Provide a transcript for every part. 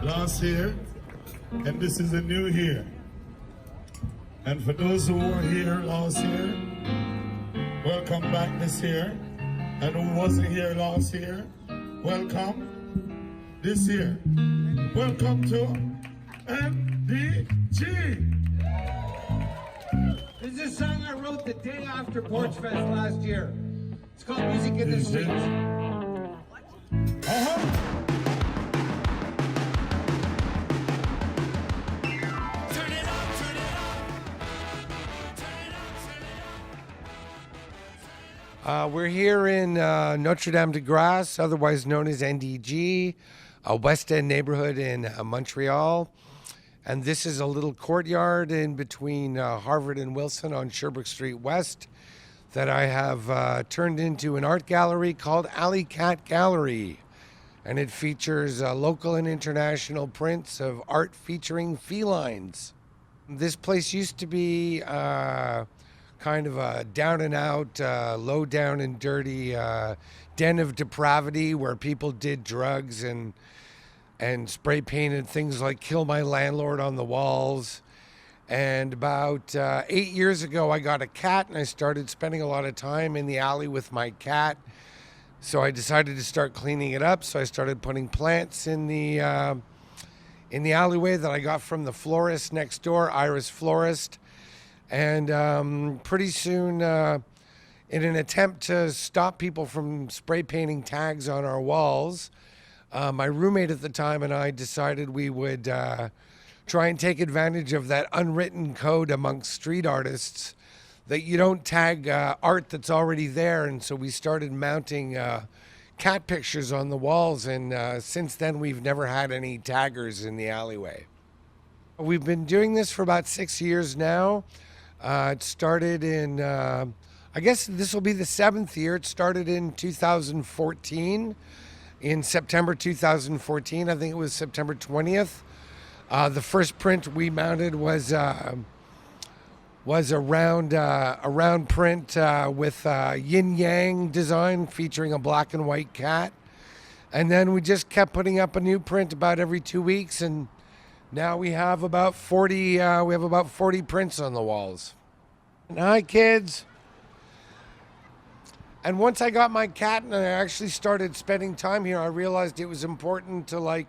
last year, and this is a new year. And for those who were here last year, welcome back this year. And who wasn't here last year, welcome this year. Welcome to NDG. This is a song I wrote the day after Porch Fest last year. It's called Music in the Streets. We're here in Notre de Grâce, otherwise known as NDG, a West End neighborhood in Montreal. And this is a little courtyard in between Harvard and Wilson on Sherbrooke Street West that I have turned into an art gallery called Alley Cat Gallery. And it features local and international prints of art featuring felines. This place used to be kind of a down and out, low down and dirty den of depravity where people did drugs and spray painted things like "Kill My Landlord" on the walls. And about 8 years ago, I got a cat and I started spending a lot of time in the alley with my cat. So I decided to start cleaning it up. So I started putting plants in the alleyway that I got from the florist next door, Iris Florist. And pretty soon, in an attempt to stop people from spray painting tags on our walls, my roommate at the time and I decided we would try and take advantage of that unwritten code amongst street artists that you don't tag art that's already there. And so we started mounting cat pictures on the walls. And since then, we've never had any taggers in the alleyway. We've been doing this for about 6 years now. It started in, I guess this will be the 7th year. It started in 2014, in September 2014. I think it was September 20th. The first print we mounted was a round print with yin yang design featuring a black and white cat. And then we just kept putting up a new print about every 2 weeks, and now we have about 40 prints on the walls. And hi, kids. And once I got my cat and I actually started spending time here, I realized it was important to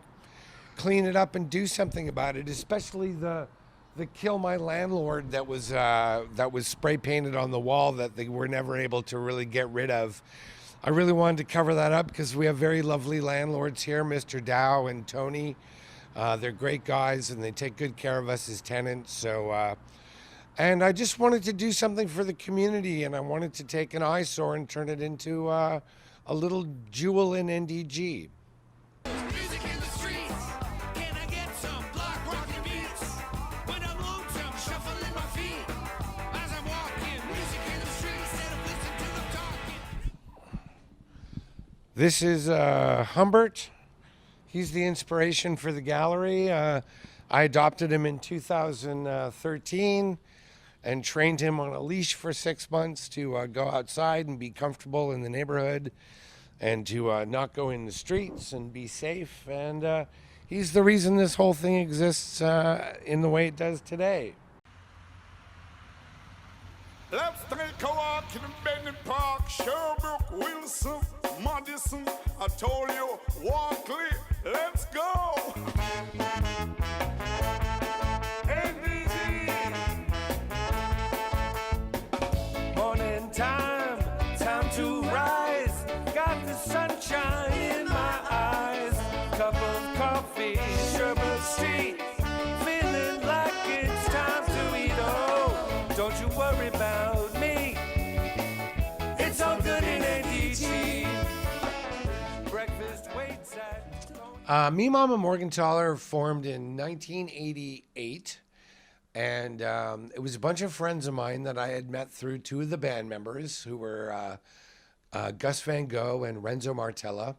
clean it up and do something about it, especially the "Kill My Landlord" that was spray painted on the wall that they were never able to really get rid of. I really wanted to cover that up because we have very lovely landlords here, Mr. Dow and Tony. They're great guys and they take good care of us as tenants. So, and I just wanted to do something for the community, and I wanted to take an eyesore and turn it into a little jewel in NDG. Music in the streets. Can I get some block rockin' beats? When I'm lonesome, shuffling my feet. As I'm walking, music in the streets. Instead of listening to them talking. This is Humbert. He's the inspiration for the gallery. I adopted him in 2013 and trained him on a leash for 6 months to go outside and be comfortable in the neighborhood and to not go in the streets and be safe. And he's the reason this whole thing exists in the way it does today. Let's take a walk in Bennett Park, Sherbrooke, Wilson, Madison. I told you, Walkley, let's go. Morning time, time to rise. Got the sunshine in my eyes. Cup of coffee, Sherbrooke Street. Feeling like it's time to eat. Oh, don't you worry about me. It's all good in ADG. Breakfast waits at... Me, Mama Morgenthaler formed in 1988. And it was a bunch of friends of mine that I had met through two of the band members who were Gus Van Gogh and Renzo Martella.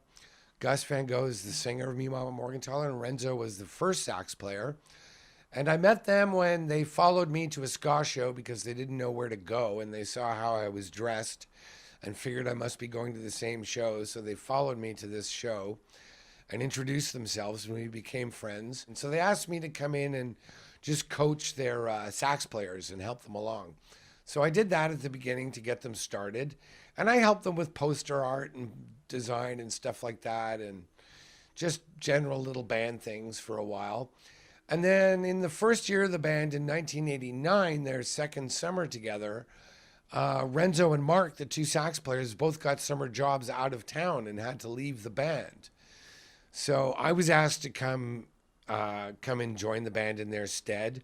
Gus Van Gogh is the singer of Me, Mama Morgenthaler, and Renzo was the first sax player. And I met them when they followed me to a ska show because they didn't know where to go, and they saw how I was dressed and figured I must be going to the same show, so they followed me to this show. and introduced themselves, and we became friends. And so they asked me to come in and just coach their sax players and help them along. So I did that at the beginning to get them started, and I helped them with poster art and design and stuff like that, and just general little band things for a while. And then in the first year of the band in 1989, their second summer together, Renzo and Mark, the two sax players, both got summer jobs out of town and had to leave the band. So I was asked to come and join the band in their stead.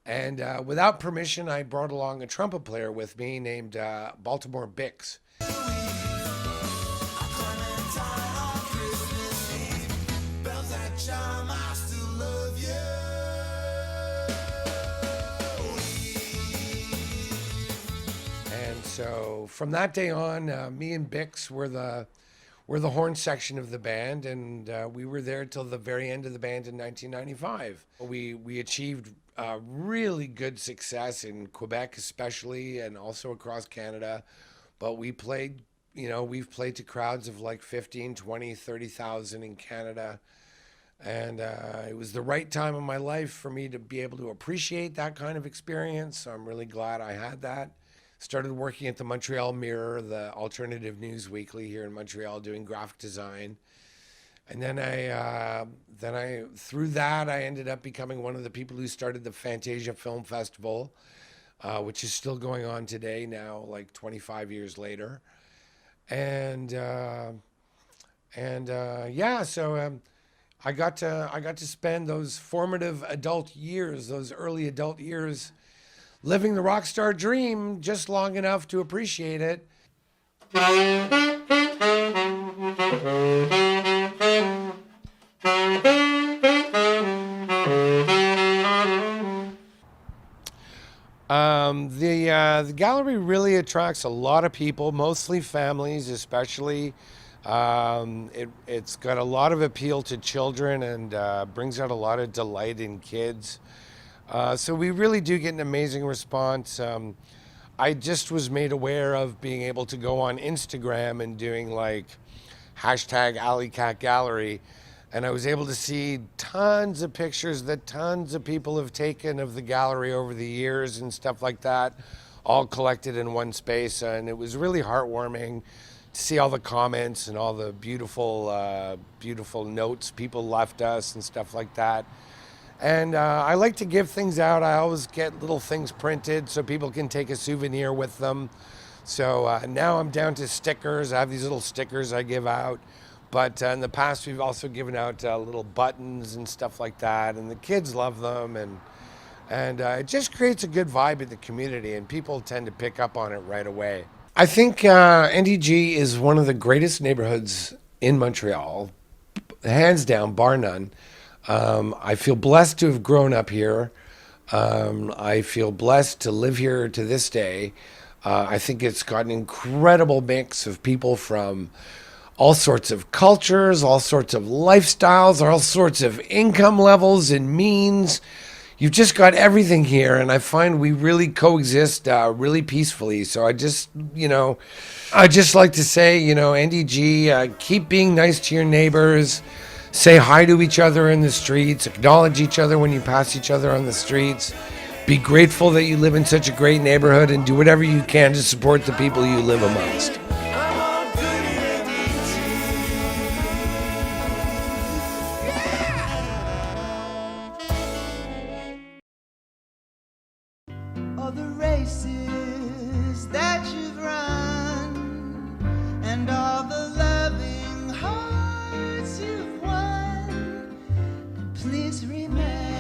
And without permission, I brought along a trumpet player with me named Baltimore Bix. And so from that day on, me and Bix were the horn section of the band, and we were there till the very end of the band in 1995. We achieved really good success in Quebec especially, and also across Canada. But we played, we've played to crowds of like 15, 20, 30,000 in Canada. And it was the right time in my life for me to be able to appreciate that kind of experience. So I'm really glad I had that. Started working at the Montreal Mirror, the alternative news weekly here in Montreal, doing graphic design. And then through that, I ended up becoming one of the people who started the Fantasia Film Festival, which is still going on today now, like 25 years later. And I got to spend those formative adult years, those early adult years, living the rock star dream just long enough to appreciate it. The gallery really attracts a lot of people, mostly families, especially. It's got a lot of appeal to children and brings out a lot of delight in kids. So we really do get an amazing response. I just was made aware of being able to go on Instagram and doing like hashtag Alleycat Gallery, and I was able to see tons of pictures that tons of people have taken of the gallery over the years and stuff like that, all collected in one space. And it was really heartwarming to see all the comments and all the beautiful, beautiful notes people left us and stuff like that. And I like to give things out. I always get little things printed so people can take a souvenir with them. So now I'm down to stickers. I have these little stickers I give out. But in the past, we've also given out little buttons and stuff like that. And the kids love them. And it just creates a good vibe in the community. And people tend to pick up on it right away. I think NDG is one of the greatest neighborhoods in Montreal, hands down, bar none. I feel blessed to have grown up here. I feel blessed to live here to this day. I think it's got an incredible mix of people from all sorts of cultures, all sorts of lifestyles, all sorts of income levels and means. You've just got everything here, and I find we really coexist really peacefully. So I just like to say, NDG, keep being nice to your neighbors. Say hi to each other in the streets. Acknowledge each other when you pass each other on the streets. Be grateful that you live in such a great neighborhood, and do whatever you can to support the people you live amongst. All the races that you've run, and all the loving hearts you've won, please remember